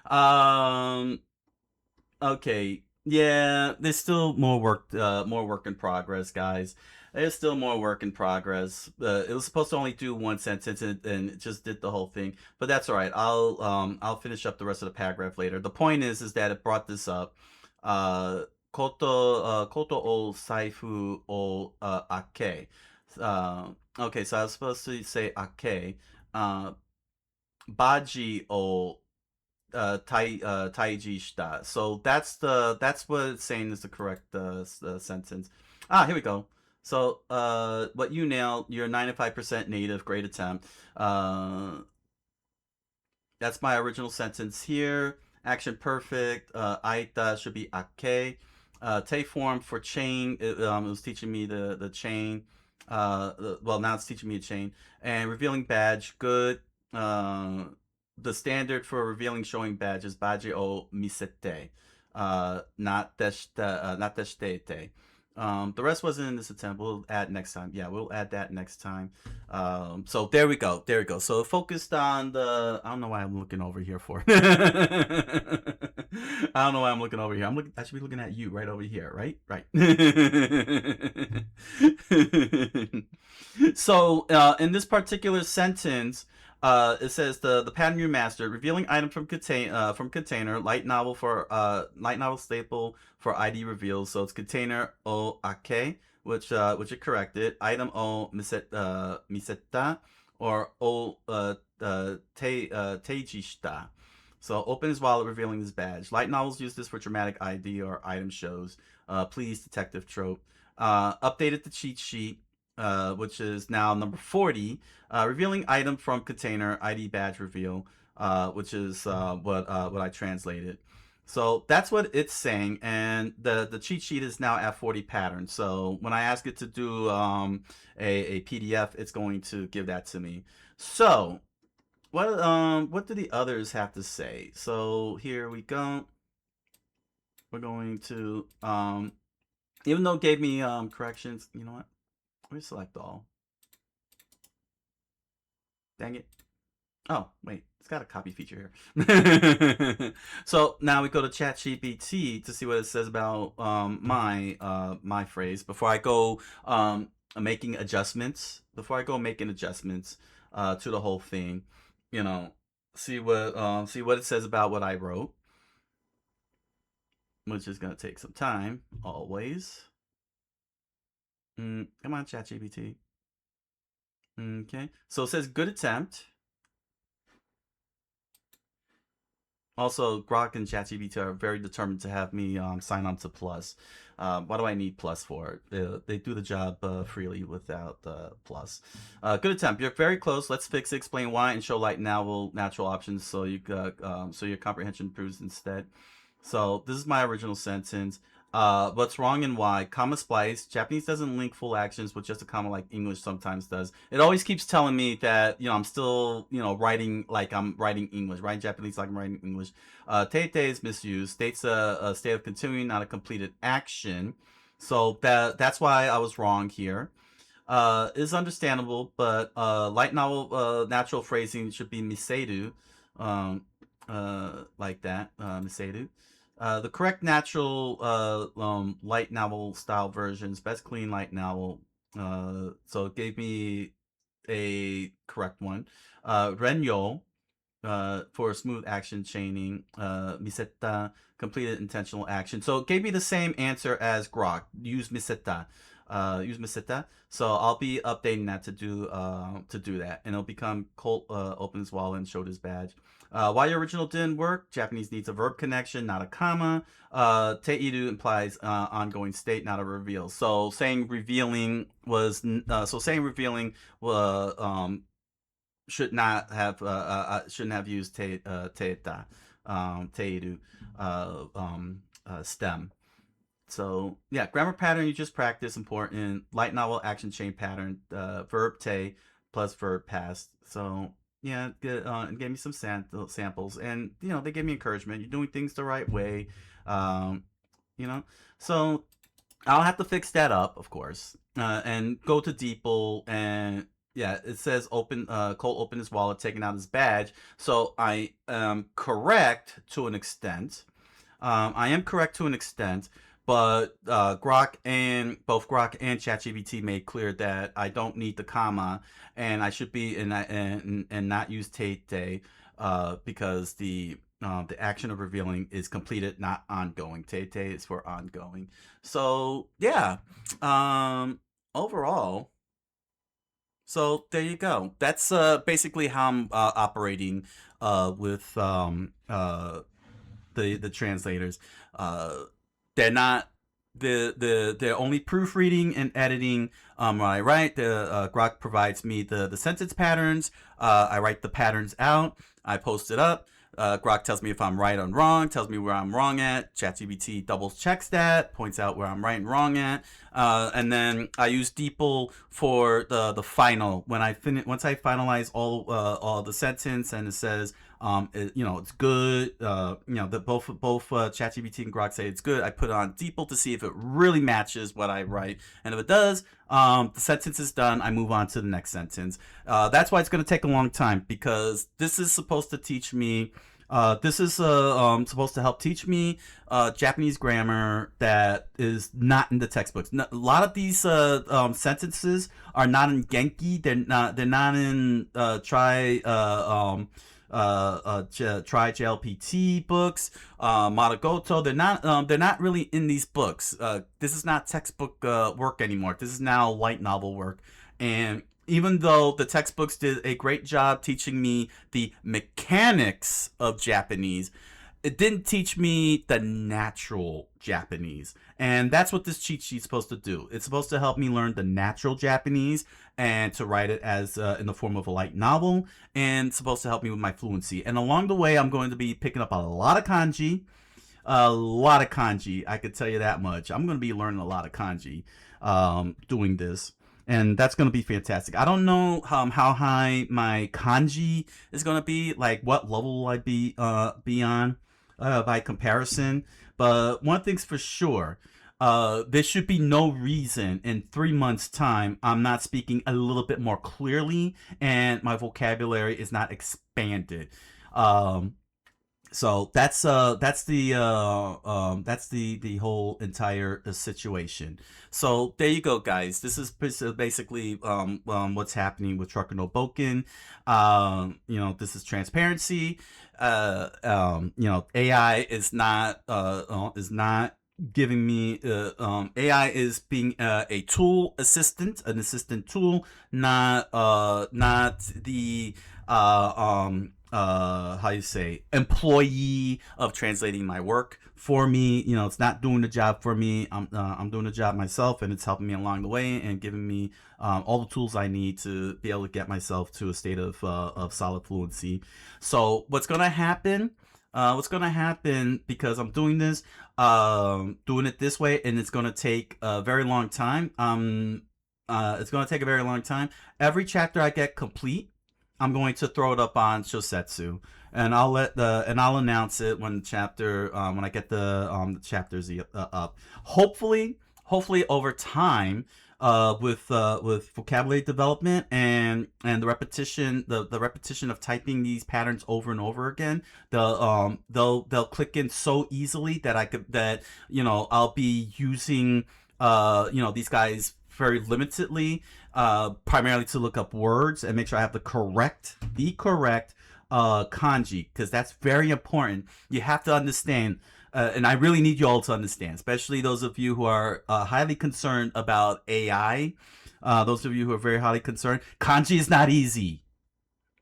um Okay. Yeah, there's still more work in progress, guys. There's still more work in progress. It was supposed to only do one sentence, and it just did the whole thing. But that's all right. I'll finish up the rest of the paragraph later. The point is that it brought this up. Uh, koto o saifu o ake. Okay, so I was supposed to say ake. Uh, baji o taiji shita. So that's what it's saying is the correct sentence. Ah, here we go. So what you nailed, you're 95% native, great attempt. That's my original sentence here. Action perfect. Aita should be ake. Te form for chain. It was teaching me the chain. Well, now it's teaching me a chain. And revealing badge, good. The standard for revealing showing badge is baji o misete. Not deshita, not deshtete. The rest wasn't in this attempt. We'll add next time. Yeah, we'll add that next time. So there we go. There we go. So focused on the. I don't know why I'm looking over here for. I don't know why I'm looking over here. I should be looking at you right over here. Right. Right. So in this particular sentence, it says the pattern you mastered, revealing item from container, light novel staple for ID reveals. So it's container o ake, which it corrected. Item o miseta or o teiji shita. So open his wallet, revealing his badge. Light novels use this for dramatic ID or item shows. Please, detective trope. Updated the cheat sheet, which is now number 40, revealing item from container ID badge reveal, which is what I translated. So that's what it's saying, and the cheat sheet is now at 40 patterns. So when I ask it to do a PDF, it's going to give that to me. So what do the others have to say? So here we go. We're going to even though it gave me corrections, you know what? Let me select all. Dang it. Oh, wait. It's got a copy feature here. So now we go to ChatGPT to see what it says about my phrase before I go making adjustments. Before I go making adjustments to the whole thing, you know, see what it says about what I wrote, which is gonna take some time, always. Come on, ChatGPT. Okay, so it says good attempt. Also, Grok and ChatGPT are very determined to have me sign on to Plus. What do I need Plus for? They do the job freely without Plus. Good attempt. You're very close. Let's fix it, explain why, and show light natural options so so your comprehension improves instead. So this is my original sentence. What's wrong and why? Comma splice. Japanese doesn't link full actions with just a comma like English sometimes does. It always keeps telling me that, I'm still, writing like I'm writing English, writing Japanese like I'm writing English. Teite is misused. States a state of continuing, not a completed action. So that's why I was wrong here. Is understandable, but light novel natural phrasing should be miseru, like that, miseru. The correct natural light novel style versions, best clean light novel. So it gave me a correct one. Renyo for smooth action chaining. Miseta completed intentional action. So it gave me the same answer as Grok. Use Miseta. use Meseta. So I'll be updating that to do that, and it'll become Colt opens wall and showed his badge. Why your original didn't work? Japanese needs a verb connection, not a comma. Teiru implies ongoing state, not a reveal. So saying revealing was shouldn't have used teita, teiru, stem. So yeah, grammar pattern you just practice important. Light novel action chain pattern, verb te plus verb past. So yeah, and gave me some samples, and they gave me encouragement. You're doing things the right way, um, you know. So I'll have to fix that up, of course, and go to DeepL, and yeah, it says Colt opened his wallet, taking out his badge. So I am correct to an extent. But Grok and ChatGPT made clear that I don't need the comma, and I should be and not use Tate because the action of revealing is completed, not ongoing. Tate is for ongoing. So yeah, overall. So there you go. That's basically how I'm operating with the translators. They're not they're only proofreading and editing when I write. The Grok provides me the sentence patterns. I write the patterns out. I post it up. Grok tells me if I'm right or wrong, tells me where I'm wrong at. ChatGPT double checks that, points out where I'm right and wrong at, and then I use DeepL for the final. Once I finalize all the sentence and it says it's good. Both ChatGPT and Grok say it's good. I put it on DeepL to see if it really matches what I write, and if it does, the sentence is done. I move on to the next sentence. That's why it's going to take a long time, because this is supposed to teach me. This is supposed to help teach me Japanese grammar that is not in the textbooks. A lot of these sentences are not in Genki. They're not in Try JLPT books, Matagoto. They're not really in these books. This is not textbook work anymore. This is now light novel work. And even though the textbooks did a great job teaching me the mechanics of Japanese, it didn't teach me the natural Japanese. And that's what this cheat sheet's supposed to do. It's supposed to help me learn the natural Japanese and to write it as in the form of a light novel, and it's supposed to help me with my fluency. And along the way, I'm going to be picking up a lot of kanji. I could tell you that much. I'm going to be learning a lot of kanji doing this. And that's going to be fantastic. I don't know how high my kanji is going to be, like what level will I be on by comparison. But one thing's for sure, there should be no reason in 3 months' time I'm not speaking a little bit more clearly and my vocabulary is not expanded. So that's the whole entire situation. So there you go, guys. This is basically what's happening with Trucker No Bouken. This is transparency. AI is not giving me AI is being a tool assistant, an assistant tool, not the how you say, employee of translating my work for me. It's not doing the job for me. I'm doing the job myself, and it's helping me along the way and giving me all the tools I need to be able to get myself to a state of solid fluency. So what's gonna happen? Because I'm doing this, doing it this way, and it's gonna take a very long time. Every chapter I get complete, I'm going to throw it up on SYOSETSU, and I'll announce it when I get the chapters up. Hopefully over time, with vocabulary development and the repetition of typing these patterns over and over again, they'll click in so easily that I'll be using these guys very limitedly, primarily to look up words and make sure I have the correct kanji, because that's very important. You have to understand and I really need you all to understand, especially those of you who are highly concerned about AI. Those of you who are very highly concerned, kanji is not easy.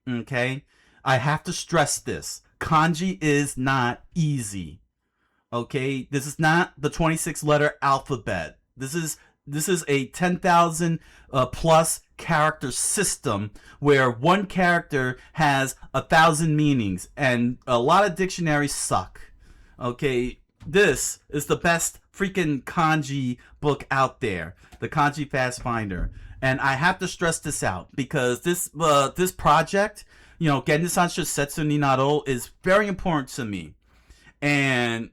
Okay, I have to stress this. Kanji is not easy. Okay, this is not the 26-letter alphabet. This is a 10,000 plus character system where one character has 1,000 meanings, and a lot of dictionaries suck. Okay, this is the best freaking kanji book out there, the Kanji Fast Finder, and I have to stress this out because this project, Gensan SYOSETSU ni Naro, is very important to me, and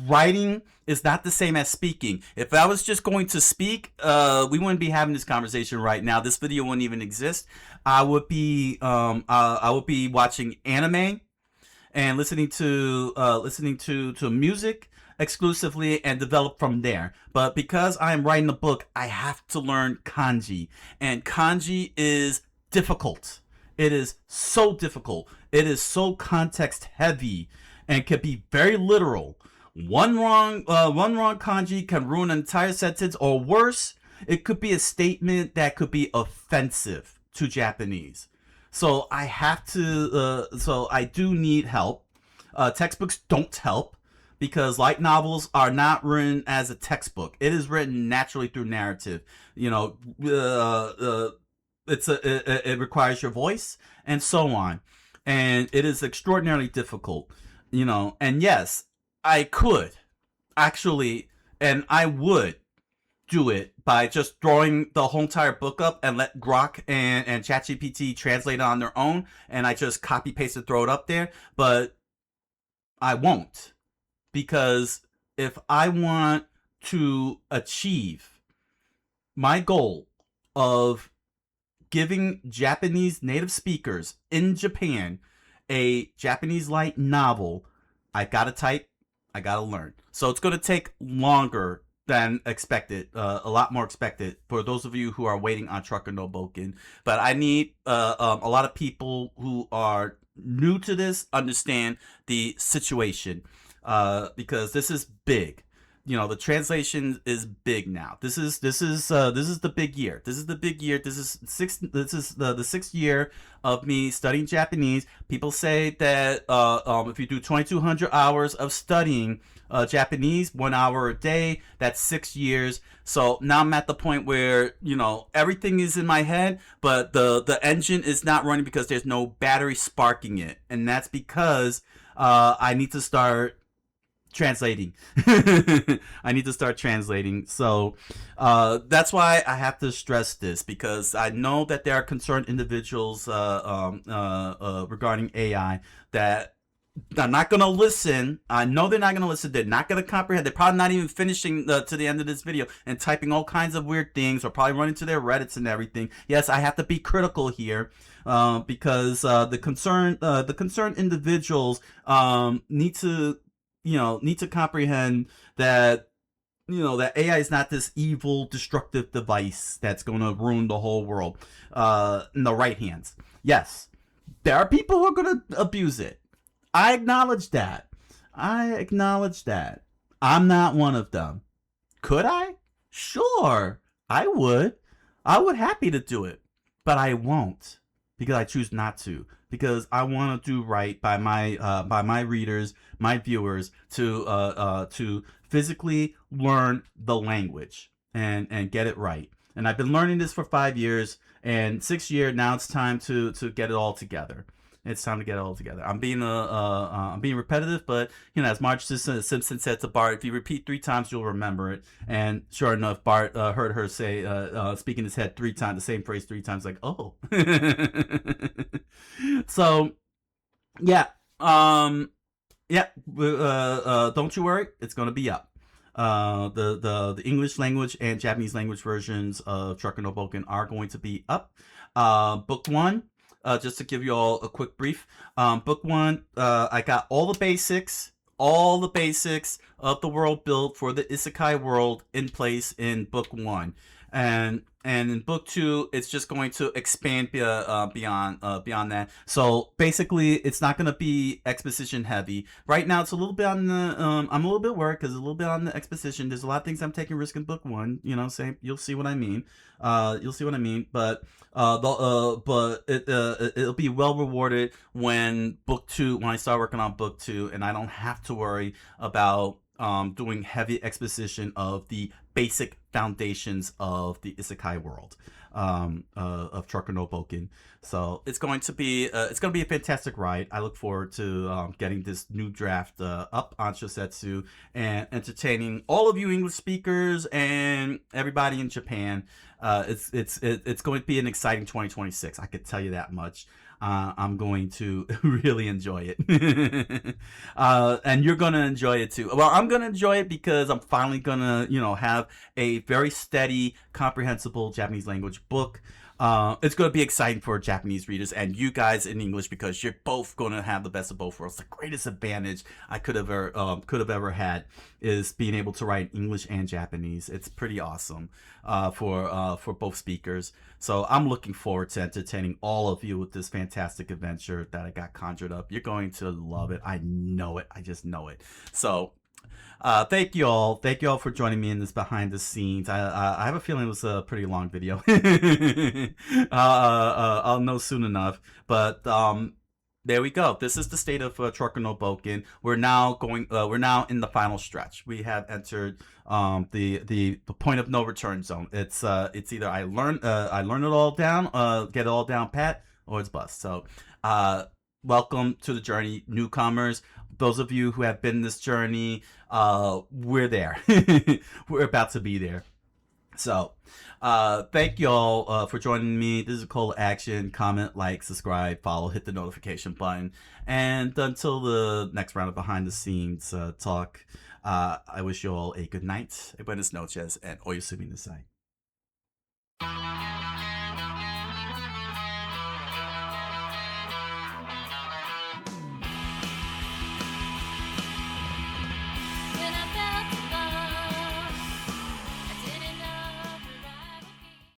writing is not the same as speaking. If I was just going to speak, we wouldn't be having this conversation right now. This video wouldn't even exist. I would be watching anime and listening to music exclusively and develop from there. But because I am writing a book, I have to learn kanji, and kanji is difficult. It is so difficult. It is so context heavy and can be very literal. One wrong kanji can ruin an entire sentence, or worse, it could be a statement that could be offensive to Japanese. So I have to. So I do need help. Textbooks don't help because light novels are not written as a textbook. It is written naturally through narrative. It requires your voice and so on, and it is extraordinarily difficult. And yes, I could actually, and I would do it by just throwing the whole entire book up and let Grok and ChatGPT translate it on their own, and I just copy paste and throw it up there. But I won't, because if I want to achieve my goal of giving Japanese native speakers in Japan a Japanese light novel, I gotta type, I gotta learn. So it's gonna take longer than expected, a lot more expected for those of you who are waiting on Trucker no Bouken. But I need a lot of people who are new to this understand the situation, because this is big. The translation is big now. This is the big year. This is the big year. This is the 6th year of me studying Japanese. People say that if you do 2,200 hours of studying Japanese, 1 hour a day, that's 6 years. So now I'm at the point where everything is in my head, but the engine is not running because there's no battery sparking it, and that's because I need to start translating. I need to start translating. So that's why I have to stress this, because I know that there are concerned individuals regarding AI that are not going to listen. I know they're not going to listen. They're not going to comprehend. They're probably not even finishing to the end of this video and typing all kinds of weird things, or probably running to their Reddits and everything. Yes, I have to be critical here, because the concerned individuals need to comprehend that that AI is not this evil, destructive device that's going to ruin the whole world in the right hands. Yes, there are people who are going to abuse it. I acknowledge that. I'm not one of them. Could I? Sure, I would. I would happy to do it, but I won't, because I choose not to. Because I want to do right by my readers, my viewers, to physically learn the language and get it right. And I've been learning this for 5 years, and 6th year now. It's time to get it all together. It's time to get it all together. I'm being repetitive, but as Marge Simpson said to Bart, if you repeat 3 times, you'll remember it. And sure enough, Bart heard her say, speak in his head 3 times, the same phrase 3 times, like, oh. So, yeah, don't you worry, it's gonna be up. The English language and Japanese language versions of Trucker no Bouken are going to be up. Book 1. Just to give you all a quick brief, book 1, I got all the basics of the world build for the isekai world in place in book 1. and in book 2 it's just going to expand beyond that. So basically it's not going to be exposition heavy. Right now it's a little bit on the I'm a little bit worried because a little bit on the exposition. There's a lot of things I'm taking risk in book 1, you know, saying you'll see what I mean. You'll see what I mean. But it'll be well rewarded when book 2, when I start working on book 2, and I don't have to worry about doing heavy exposition of the basic foundations of the isekai world, of Trucker no Bouken. So it's going to be a fantastic ride. I look forward to getting this new draft up on SYOSETSU and entertaining all of you English speakers and everybody in Japan. It's going to be an exciting 2026. I could tell you that much. I'm going to really enjoy it. And you're going to enjoy it too. Well, I'm going to enjoy it because I'm finally going to, you know, have a very steady, comprehensible Japanese language book. It's going to be exciting for Japanese readers and you guys in English because you're both going to have the best of both worlds. The greatest advantage I could have ever had is being able to write English and Japanese. It's pretty awesome for both speakers. So I'm looking forward to entertaining all of you with this fantastic adventure that I got conjured up. You're going to love it. I know it. I just know it. So thank you all. Thank you all for joining me in this behind the scenes. I have a feeling it was a pretty long video. I'll know soon enough. But there we go. This is the state of Trucker no Bouken. We're now in the final stretch. We have entered the point of no return zone. It's either I learn it all down, get it all down pat, or it's bust. So welcome to the journey, newcomers. Those of you who have been this journey, we're there. We're about to be there. So thank you all for joining me. This is a call to action. Comment, like, subscribe, follow, hit the notification button. And until the next round of behind the scenes talk, I wish you all a good night, buenas noches, and oyasumi nasai.